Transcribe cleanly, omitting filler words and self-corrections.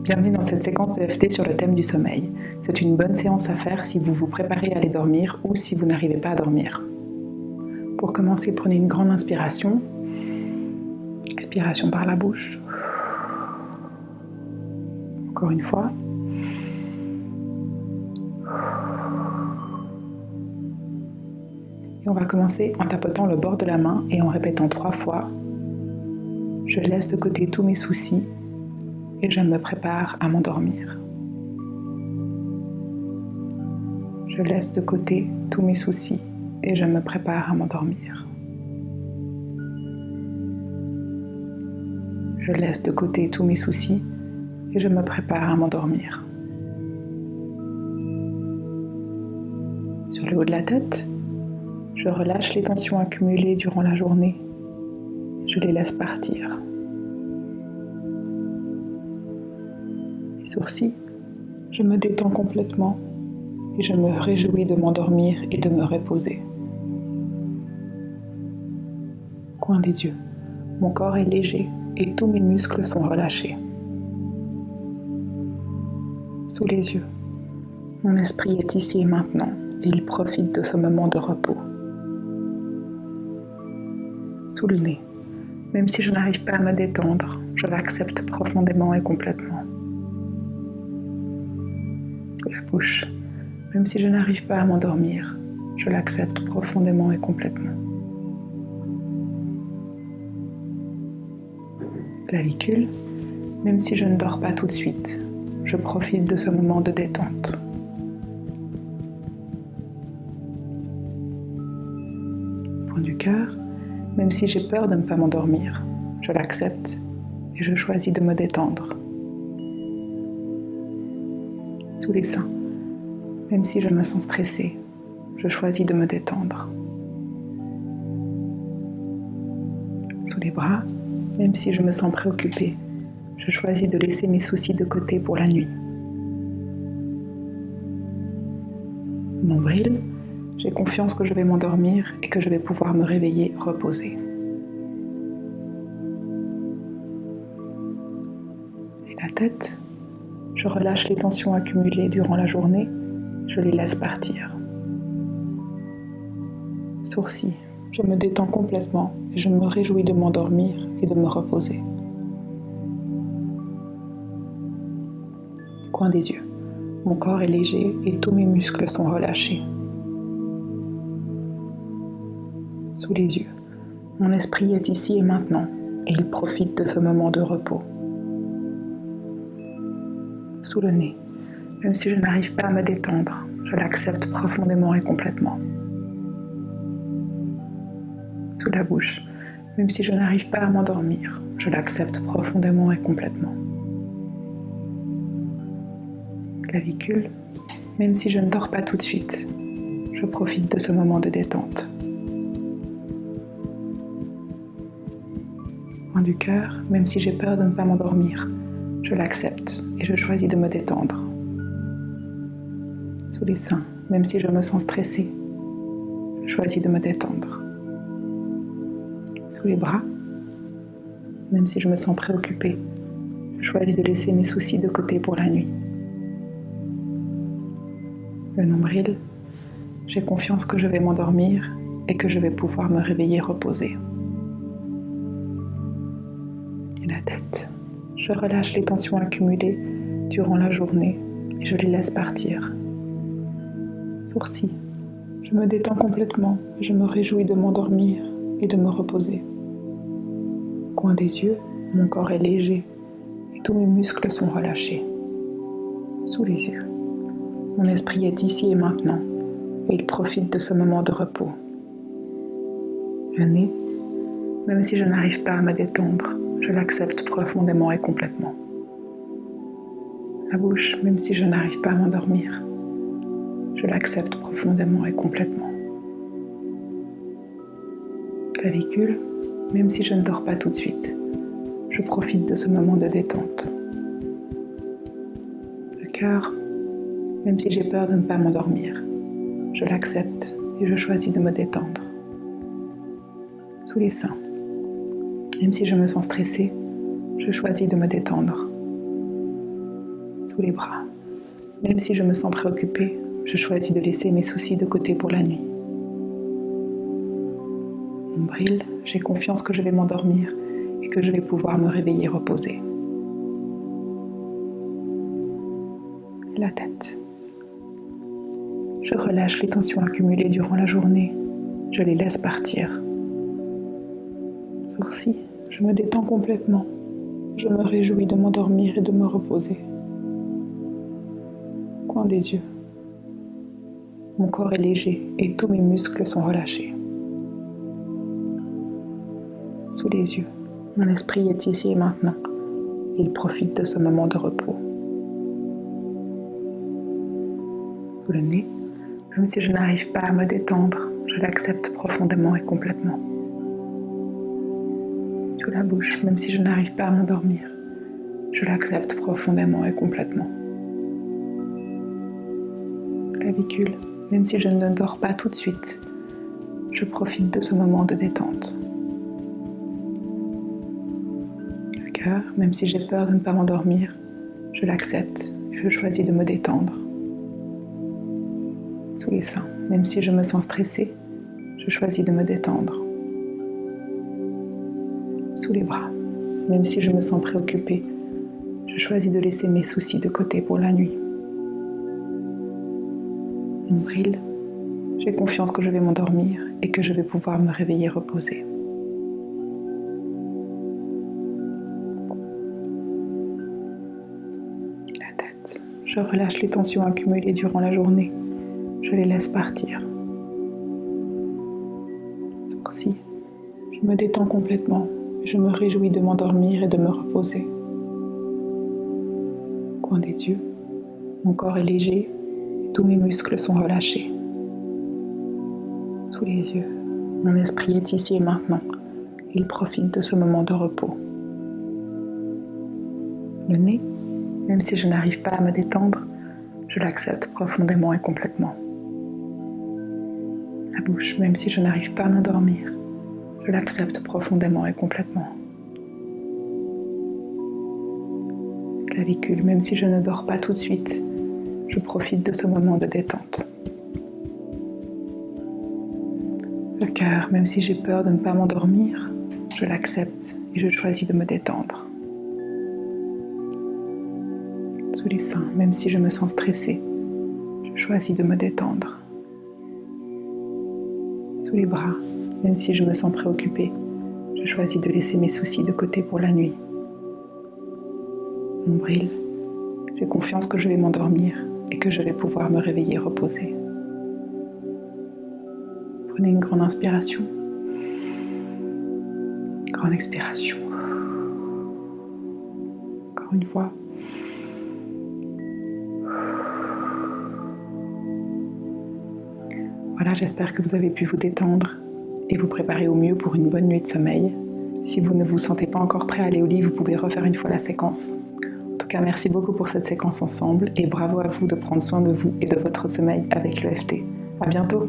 Bienvenue dans cette séquence de FT sur le thème du sommeil. C'est une bonne séance à faire si vous vous préparez à aller dormir ou si vous n'arrivez pas à dormir. Pour commencer, prenez une grande inspiration. Expiration par la bouche. Encore une fois. Et on va commencer en tapotant le bord de la main et en répétant 3 fois. Je laisse de côté tous mes soucis et je me prépare à m'endormir. Je laisse de côté tous mes soucis et je me prépare à m'endormir. Je laisse de côté tous mes soucis et je me prépare à m'endormir. Sur le haut de la tête, je relâche les tensions accumulées durant la journée. Je les laisse partir. Les sourcils, je me détends complètement et je me réjouis de m'endormir et de me reposer. Coin des yeux, mon corps est léger et tous mes muscles sont relâchés. Sous les yeux, mon esprit est ici et maintenant et il profite de ce moment de repos. Sous le nez, même si je n'arrive pas à me détendre, je l'accepte profondément et complètement. Sous la bouche, même si je n'arrive pas à m'endormir, je l'accepte profondément et complètement. Clavicule, même si je ne dors pas tout de suite, je profite de ce moment de détente. Point du cœur, même si j'ai peur de ne pas m'endormir, je l'accepte et je choisis de me détendre. Sous les seins, même si je me sens stressée, je choisis de me détendre. Sous les bras, même si je me sens préoccupée, je choisis de laisser mes soucis de côté pour la nuit. Nombril, j'ai confiance que je vais m'endormir et que je vais pouvoir me réveiller reposée. Et la tête, je relâche les tensions accumulées durant la journée, je les laisse partir. Sourcils, je me détends complètement et je me réjouis de m'endormir et de me reposer. Coin des yeux, mon corps est léger et tous mes muscles sont relâchés. Sous les yeux, mon esprit est ici et maintenant et il profite de ce moment de repos. Sous le nez, même si je n'arrive pas à me détendre, je l'accepte profondément et complètement. Sous la bouche, même si je n'arrive pas à m'endormir, je l'accepte profondément et complètement. Clavicule, même si je ne dors pas tout de suite, je profite de ce moment de détente. Point du cœur, même si j'ai peur de ne pas m'endormir, je l'accepte et je choisis de me détendre. Sous les seins, même si je me sens stressée, je choisis de me détendre. Sous les bras, même si je me sens préoccupée, je choisis de laisser mes soucis de côté pour la nuit. Le nombril, j'ai confiance que je vais m'endormir et que je vais pouvoir me réveiller reposée. Et la tête, je relâche les tensions accumulées durant la journée et je les laisse partir. Sourcils, je me détends complètement et je me réjouis de m'endormir et de me reposer. Coin des yeux, mon corps est léger et tous mes muscles sont relâchés. Sous les yeux, mon esprit est ici et maintenant et il profite de ce moment de repos. Le nez, même si je n'arrive pas à me détendre, je l'accepte profondément et complètement. La bouche, même si je n'arrive pas à m'endormir, je l'accepte profondément et complètement. Clavicule, même si je ne dors pas tout de suite, je profite de ce moment de détente. Le cœur, même si j'ai peur de ne pas m'endormir, je l'accepte et je choisis de me détendre. Sous les seins, même si je me sens stressée, je choisis de me détendre. sous les bras. Même si je me sens préoccupée, je choisis de laisser mes soucis de côté pour la nuit. Nombril, j'ai confiance que je vais m'endormir et que je vais pouvoir me réveiller reposée. La tête. Je relâche les tensions accumulées durant la journée. Je les laisse partir. Sourcils, je me détends complètement. Je me réjouis de m'endormir et de me reposer. Coin des yeux. Mon corps est léger et tous mes muscles sont relâchés. Sous les yeux, mon esprit est ici et maintenant. Il profite de ce moment de repos. Sous le nez, même si je n'arrive pas à me détendre, je l'accepte profondément et complètement. Sous la bouche, même si je n'arrive pas à m'endormir, je l'accepte profondément et complètement. Clavicule, même si je ne dors pas tout de suite, je profite de ce moment de détente. Le cœur, même si j'ai peur de ne pas m'endormir, je l'accepte et je choisis de me détendre. Sous les seins, même si je me sens stressée, je choisis de me détendre. Sous les bras, même si je me sens préoccupée, je choisis de laisser mes soucis de côté pour la nuit. Nombril, j'ai confiance que je vais m'endormir et que je vais pouvoir me réveiller reposée. La tête, je relâche les tensions accumulées durant la journée. Je les laisse partir. Sourcils, je me détends complètement. Je me réjouis de m'endormir et de me reposer. Coin des yeux, mon corps est léger et tous mes muscles sont relâchés. Sous les yeux, mon esprit est ici et maintenant. Il profite de ce moment de repos. Le nez, même si je n'arrive pas à me détendre, je l'accepte profondément et complètement. La bouche, même si je n'arrive pas à m'endormir, je l'accepte profondément et complètement. Clavicule, même si je ne dors pas tout de suite, je profite de ce moment de détente. Le cœur, même si j'ai peur de ne pas m'endormir, je l'accepte et je choisis de me détendre. Sous les seins, même si je me sens stressée, je choisis de me détendre. Sous les bras, même si je me sens préoccupée, je choisis de laisser mes soucis de côté pour la nuit. Nombril, j'ai confiance que je vais m'endormir et que je vais pouvoir me réveiller reposée. Prenez une grande inspiration. Grande expiration. Encore une fois. Voilà, j'espère que vous avez pu vous détendre et vous préparer au mieux pour une bonne nuit de sommeil. Si vous ne vous sentez pas encore prêt à aller au lit, vous pouvez refaire une fois la séquence. En tout cas, merci beaucoup pour cette séquence ensemble et bravo à vous de prendre soin de vous et de votre sommeil avec l'EFT. À bientôt!